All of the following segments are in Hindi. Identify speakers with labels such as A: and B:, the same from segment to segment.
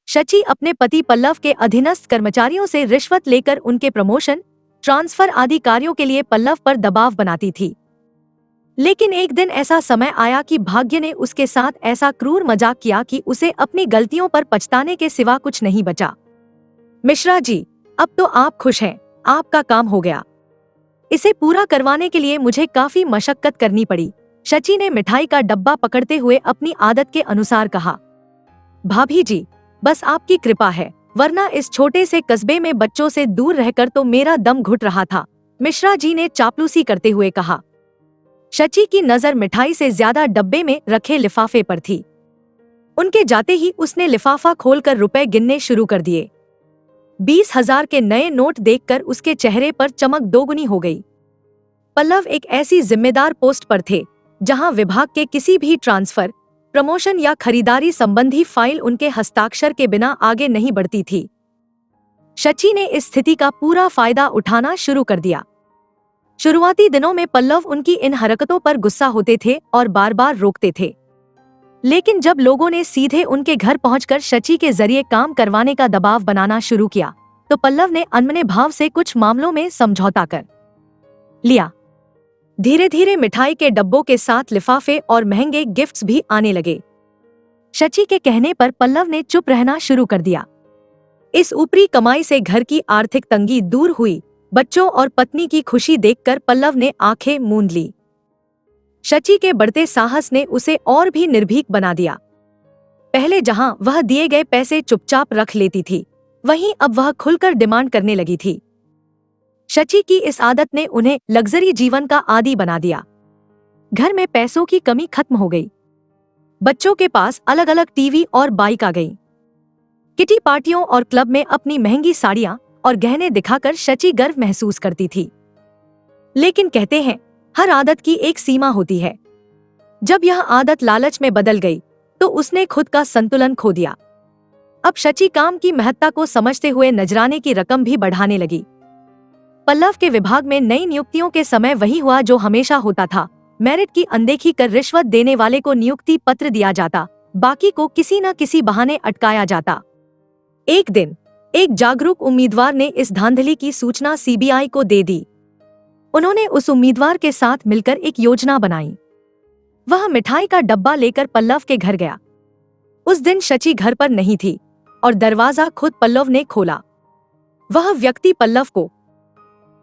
A: शची अपने पति पल्लव के अधीनस्थ कर्मचारियों से रिश्वत लेकर उनके प्रमोशन, ट्रांसफर आदि कार्यों के लिए पल्लव पर दबाव बनाती थी। लेकिन एक दिन ऐसा समय आया कि भाग्य ने उसके साथ ऐसा क्रूर मजाक किया कि उसे अपनी गलतियों पर पछताने के सिवा कुछ नहीं बचा। मिश्रा जी, अब तो आप खुश हैं, आपका काम हो गया। इसे पूरा करवाने के लिए मुझे काफी मशक्कत करनी पड़ी, शची ने मिठाई का डब्बा पकड़ते हुए अपनी आदत के अनुसार कहा। भाभी जी, बस आपकी कृपा है, वरना इस छोटे से कस्बे में बच्चों से दूर रहकर तो मेरा दम घुट रहा था, मिश्रा जी ने चापलूसी करते हुए कहा। शची की नजर मिठाई से ज्यादा डब्बे में रखे लिफाफे पर थी। उनके जाते ही उसने लिफाफा खोलकर रुपए गिनने शुरू कर दिए। 20,000 के नए नोट देखकर उसके चेहरे पर चमक दोगुनी हो गई। पल्लव एक ऐसी जिम्मेदार पोस्ट पर थे जहां विभाग के किसी भी ट्रांसफर, प्रमोशन या खरीदारी संबंधी फाइल उनके हस्ताक्षर के बिना आगे नहीं बढ़ती थी। शची ने इस स्थिति का पूरा फायदा उठाना शुरू कर दिया। शुरुआती दिनों में पल्लव उनकी इन हरकतों पर गुस्सा होते थे और बार बार रोकते थे। लेकिन जब लोगों ने सीधे उनके घर पहुंचकर शची के जरिए काम करवाने का दबाव बनाना शुरू किया, तो पल्लव ने अनमने भाव से कुछ मामलों में समझौता कर लिया। धीरे धीरे मिठाई के डब्बों के साथ लिफाफे और महंगे गिफ्ट्स भी आने लगे। शची के कहने पर पल्लव ने चुप रहना शुरू कर दिया। इस ऊपरी कमाई से घर की आर्थिक तंगी दूर हुई। बच्चों और पत्नी की खुशी देखकर पल्लव ने आंखें मूंद ली। शची के बढ़ते साहस ने उसे और भी निर्भीक बना दिया। पहले जहां वह दिए गए पैसे चुपचाप रख लेती थी, वहीं अब वह खुलकर डिमांड करने लगी थी। शची की इस आदत ने उन्हें लग्जरी जीवन का आदी बना दिया। घर में पैसों की कमी खत्म हो गई। बच्चों के पास अलग अलग टीवी और बाइक आ गई। किटी पार्टियों और क्लब में अपनी महंगी साड़ियां और गहने दिखाकर शची गर्व महसूस करती थी। लेकिन कहते हैं, हर आदत की एक सीमा होती है। जब यह आदत लालच में बदल गई, तो उसने खुद का संतुलन खो दिया। अब शची काम की महत्ता को समझते हुए नजराने की रकम भी बढ़ाने लगी। पल्लव के विभाग में नई नियुक्तियों के समय वही हुआ जो हमेशा होता था। मेरिट की अनदेखी कर रिश्वत देने वाले को नियुक्ति पत्र दिया जाता, बाकी को किसी न किसी बहाने अटकाया जाता। एक दिन एक जागरूक उम्मीदवार ने इस धांधली की सूचना सीबीआई को दे दी। उन्होंने उस उम्मीदवार के साथ मिलकर एक योजना बनाई। वह मिठाई का डब्बा लेकर पल्लव के घर गया। उस दिन शची घर पर नहीं थी और दरवाजा खुद पल्लव ने खोला। वह व्यक्ति पल्लव को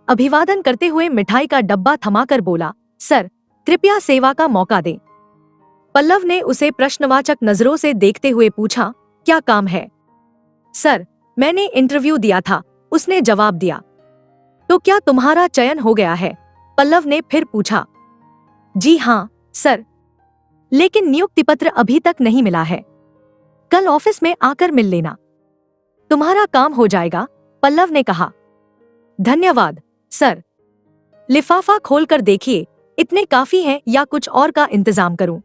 A: अभिवादन करते हुए मिठाई का डब्बा थमाकर बोला, सर, कृपया सेवा का मौका दें। पल्लव ने उसे प्रश्नवाचक नजरों से देखते हुए पूछा, क्या काम है? सर, मैंने इंटरव्यू दिया था, उसने जवाब दिया। तो क्या तुम्हारा चयन हो गया है? पल्लव ने फिर पूछा। जी हाँ, सर, लेकिन नियुक्ति पत्र अभी तक नहीं मिला है। कल ऑफिस में आकर मिल लेना। तुम्हारा काम हो जाएगा, पल्लव ने कहा। धन्यवाद, सर। लिफाफा खोलकर देखिए, इतने काफी हैं या कुछ और का इंतजाम करूं?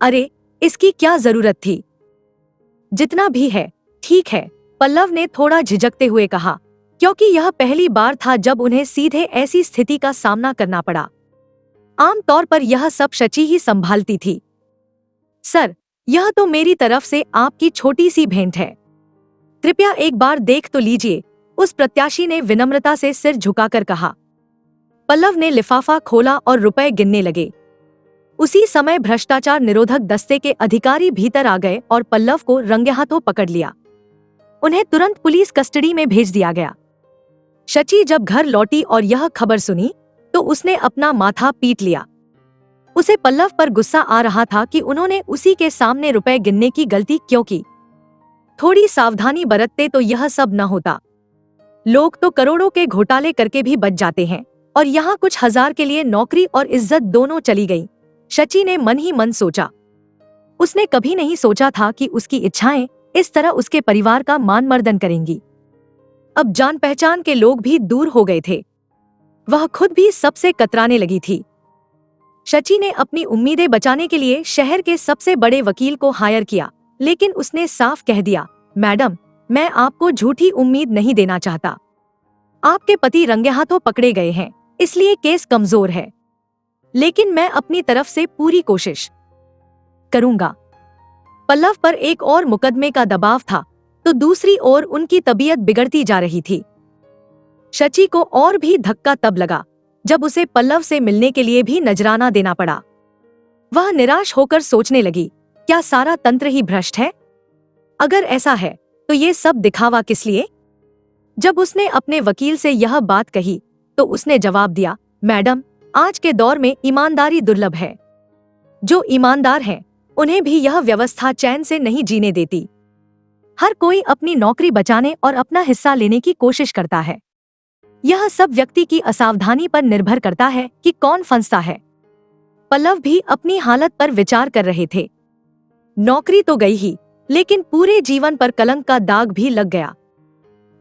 A: अरे, इसकी क्या जरूरत थी? जितना भी है ठीक है, पल्लव ने थोड़ा झिझकते हुए कहा, क्योंकि यह पहली बार था जब उन्हें सीधे ऐसी स्थिति का सामना करना पड़ा। आम तौर पर यह सब शची ही संभालती थी। सर, यह तो मेरी तरफ से आपकी छोटी सी भेंट है, कृपया एक बार देख तो लीजिए, उस प्रत्याशी ने विनम्रता से सिर झुकाकर कहा। पल्लव ने लिफाफा खोला और रुपए गिनने लगे। उसी समय भ्रष्टाचार निरोधक दस्ते के अधिकारी भीतर आ गए और पल्लव को रंगे हाथों पकड़ लिया। उन्हें तुरंत पुलिस कस्टडी में भेज दिया गया। शची जब घर लौटी और यह खबर सुनी, तो उसने अपना माथा पीट लिया। उसे पल्लव पर गुस्सा आ रहा था कि उन्होंने उसी के सामने रुपए गिनने की गलती क्यों की। थोड़ी सावधानी बरतते तो यह सब न होता। लोग तो करोड़ों के घोटाले करके भी बच जाते हैं, और यहाँ कुछ हजार के लिए नौकरी और इज्जत दोनों चली गई। शची ने मन ही मन सोचा। उसने कभी नहीं सोचा था कि उसकी इच्छाएं इस तरह उसके परिवार का मान मर्दन करेंगी। अब जान पहचान के लोग भी दूर हो गए थे। वह खुद भी सबसे कतराने लगी थी। शची ने अपनी उम्मीदें बचाने के लिए शहर के सबसे बड़े वकील को हायर किया, लेकिन उसने साफ कह दिया, मैडम, मैं आपको झूठी उम्मीद नहीं देना चाहता। आपके पति रंगे हाथों पकड़े गए हैं, इसलिए केस कमजोर है, लेकिन मैं अपनी तरफ से पूरी कोशिश करूंगा। पल्लव पर एक और मुकदमे का दबाव था, तो दूसरी ओर उनकी तबीयत बिगड़ती जा रही थी। शची को और भी धक्का तब लगा जब उसे पल्लव से मिलने के लिए भी नजराना देना पड़ा। वह निराश होकर सोचने लगी, क्या सारा तंत्र ही भ्रष्ट है? अगर ऐसा है तो ये सब दिखावा किस लिए? जब उसने अपने वकील से यह बात कही तो उसने जवाब दिया, मैडम, आज के दौर में ईमानदारी दुर्लभ है। जो ईमानदार हैं, उन्हें भी यह व्यवस्था चैन से नहीं जीने देती। हर कोई अपनी नौकरी बचाने और अपना हिस्सा लेने की कोशिश करता है। यह सब व्यक्ति की असावधानी पर निर्भर करता है कि कौन फंसता है। पल्लव भी अपनी हालत पर विचार कर रहे थे। नौकरी तो गई ही, लेकिन पूरे जीवन पर कलंक का दाग भी लग गया।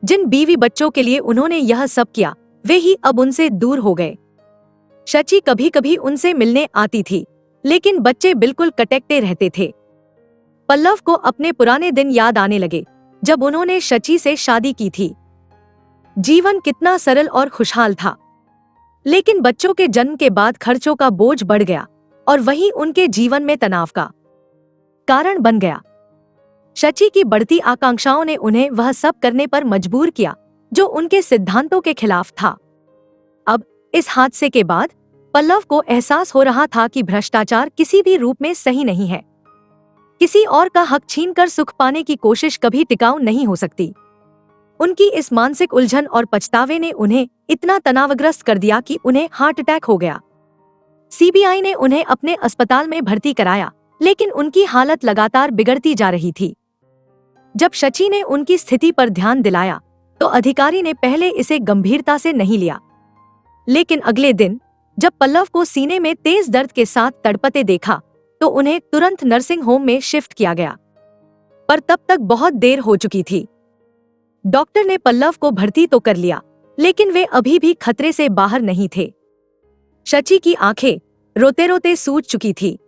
A: जिन बीवी बच्चों के लिए उन्होंने यह सब किया, वे ही अब उनसे दूर हो गए। शची कभी कभी उनसे मिलने आती थी, लेकिन बच्चे बिल्कुल कटेक्टे रहते थे। पल्लव को अपने पुराने दिन याद आने लगे, जब उन्होंने शची से शादी की थी। जीवन कितना सरल और खुशहाल था, लेकिन बच्चों के जन्म के बाद खर्चों का बोझ बढ़ गया और वही उनके जीवन में तनाव का कारण बन गया। शची की बढ़ती आकांक्षाओं ने उन्हें वह सब करने पर मजबूर किया जो उनके सिद्धांतों के खिलाफ था। अब इस हादसे के बाद पल्लव को एहसास हो रहा था कि भ्रष्टाचार किसी भी रूप में सही नहीं है। किसी और का हक छीनकर सुख पाने की कोशिश कभी टिकाऊ नहीं हो सकती। उनकी इस मानसिक उलझन और पछतावे ने उन्हें इतना तनावग्रस्त कर दिया कि उन्हें हार्ट अटैक हो गया। सीबीआई ने उन्हें अपने अस्पताल में भर्ती कराया, लेकिन उनकी हालत लगातार बिगड़ती जा रही थी। जब शची ने उनकी स्थिति पर ध्यान दिलाया तो अधिकारी ने पहले इसे गंभीरता से नहीं लिया, लेकिन अगले दिन जब पल्लव को सीने में तेज दर्द के साथ तड़पते देखा तो उन्हें तुरंत नर्सिंग होम में शिफ्ट किया गया। पर तब तक बहुत देर हो चुकी थी। डॉक्टर ने पल्लव को भर्ती तो कर लिया, लेकिन वे अभी भी खतरे से बाहर नहीं थे। शची की आंखें रोते रोते सूज चुकी थी।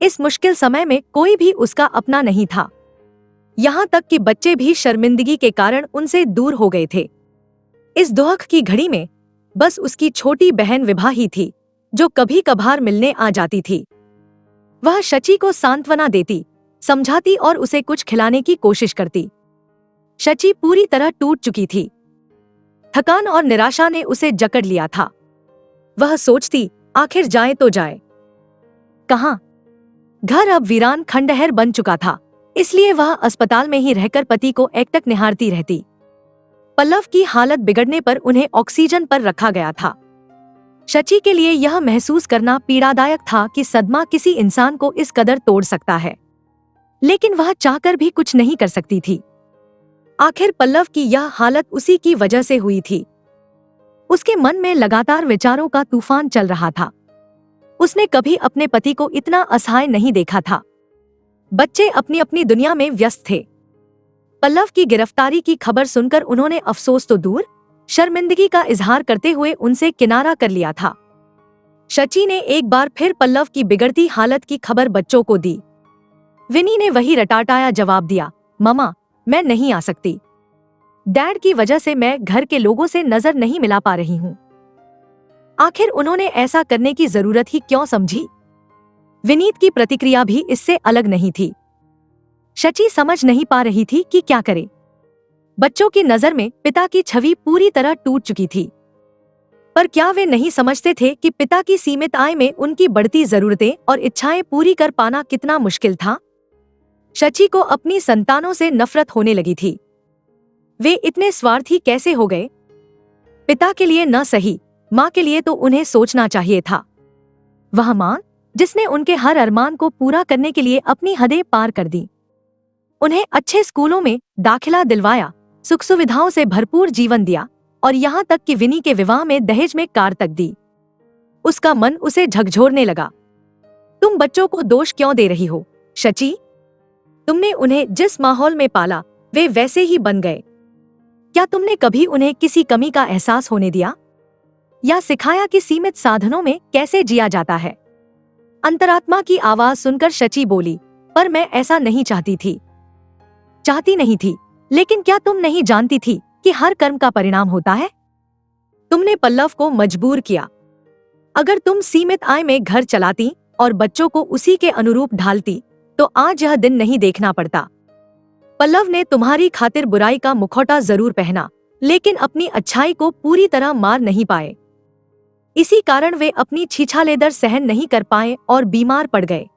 A: इस मुश्किल समय में कोई भी उसका अपना नहीं था। यहाँ तक कि बच्चे भी शर्मिंदगी के कारण उनसे दूर हो गए थे। इस दुख की घड़ी में बस उसकी छोटी बहन विभा ही थी जो कभी कभार मिलने आ जाती थी। वह शची को सांत्वना देती, समझाती और उसे कुछ खिलाने की कोशिश करती। शची पूरी तरह टूट चुकी थी। थकान और निराशा ने उसे जकड़ लिया था। वह सोचती, आखिर जाए तो जाए कहाँ? घर अब वीरान खंडहर बन चुका था, इसलिए वह अस्पताल में ही रहकर पति को एकटक निहारती रहती। पल्लव की हालत बिगड़ने पर उन्हें ऑक्सीजन पर रखा गया था। शची के लिए यह महसूस करना पीड़ादायक था कि सदमा किसी इंसान को इस कदर तोड़ सकता है, लेकिन वह चाहकर भी कुछ नहीं कर सकती थी। आखिर पल्लव की यह हालत उसी की वजह से हुई थी। उसके मन में लगातार विचारों का तूफान चल रहा था। उसने कभी अपने पति को इतना असहाय नहीं देखा था। बच्चे अपनी अपनी दुनिया में व्यस्त थे। पल्लव की गिरफ्तारी की खबर सुनकर उन्होंने अफसोस तो दूर, शर्मिंदगी का इजहार करते हुए उनसे किनारा कर लिया था। शची ने एक बार फिर पल्लव की बिगड़ती हालत की खबर बच्चों को दी। विनी ने वही रटाटाया जवाब दिया, ममा, मैं नहीं आ सकती। डैड की वजह से मैं घर के लोगों से नजर नहीं मिला पा रही हूँ। आखिर उन्होंने ऐसा करने की जरूरत ही क्यों समझी? विनीत की प्रतिक्रिया भी इससे अलग नहीं थी। शची समझ नहीं पा रही थी कि क्या करे। बच्चों की नजर में पिता की छवि पूरी तरह टूट चुकी थी। पर क्या वे नहीं समझते थे कि पिता की सीमित आय में उनकी बढ़ती जरूरतें और इच्छाएं पूरी कर पाना कितना मुश्किल था? शची को अपनी संतानों से नफरत होने लगी थी। वे इतने स्वार्थी कैसे हो गए? पिता के लिए न सही, माँ के लिए तो उन्हें सोचना चाहिए था। वह माँ जिसने उनके हर अरमान को पूरा करने के लिए अपनी हदें पार कर दी। उन्हें अच्छे स्कूलों में दाखिला दिलवाया, सुख सुविधाओं से भरपूर जीवन दिया और यहाँ तक कि विनी के विवाह में दहेज में कार तक दी। उसका मन उसे झकझोरने लगा। तुम बच्चों को दोष क्यों दे रही हो, शची? तुमने उन्हें जिस माहौल में पाला वे वैसे ही बन गए। क्या तुमने कभी उन्हें किसी कमी का एहसास होने दिया या सिखाया कि सीमित साधनों में कैसे जिया जाता है? अंतरात्मा की आवाज सुनकर शची बोली, पर मैं ऐसा नहीं चाहती नहीं थी, लेकिन क्या तुम नहीं जानती थी कि हर कर्म का परिणाम होता है? तुमने पल्लव को मजबूर किया। अगर तुम सीमित आय में घर चलाती और बच्चों को उसी के अनुरूप ढालती तो आज यह दिन नहीं देखना पड़ता। पल्लव ने तुम्हारी खातिर बुराई का मुखौटा जरूर पहना, लेकिन अपनी अच्छाई को पूरी तरह मार नहीं पाए। इसी कारण वे अपनी छीछालेदर सहन नहीं कर पाए और बीमार पड़ गए।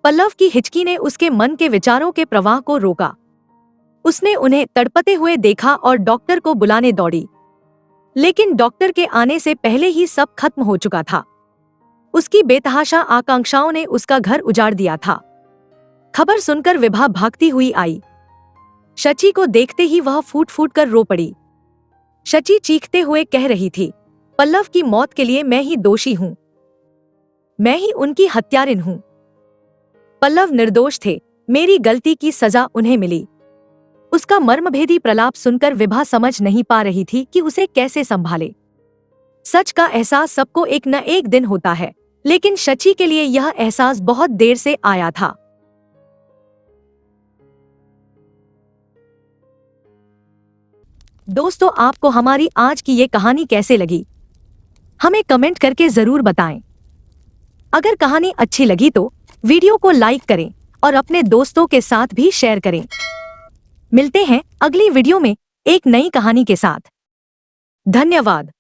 A: पल्लव की हिचकी ने उसके मन के विचारों के प्रवाह को रोका। उसने उन्हें तड़पते हुए देखा और डॉक्टर को बुलाने दौड़ी, लेकिन डॉक्टर के आने से पहले ही सब खत्म हो चुका था। उसकी बेतहाशा आकांक्षाओं ने उसका घर उजाड़ दिया था। खबर सुनकर विभा भागती हुई आई। शची को देखते ही वह फूट फूट कर रो पड़ी। शची चीखते हुए कह रही थी, पल्लव की मौत के लिए मैं ही दोषी हूं, मैं ही उनकी हत्यारिन हूं। पल्लव निर्दोष थे, मेरी गलती की सजा उन्हें मिली। उसका मर्मभेदी प्रलाप सुनकर विभा समझ नहीं पा रही थी कि उसे कैसे संभाले। सच का एहसास सबको एक न एक दिन होता है, लेकिन शची के लिए यह एहसास बहुत देर से आया था। दोस्तों, आपको हमारी आज की ये कहानी कैसे लगी, हमें कमेंट करके जरूर बताएं। अगर कहानी अच्छी लगी तो वीडियो को लाइक करें और अपने दोस्तों के साथ भी शेयर करें। मिलते हैं अगली वीडियो में एक नई कहानी के साथ। धन्यवाद।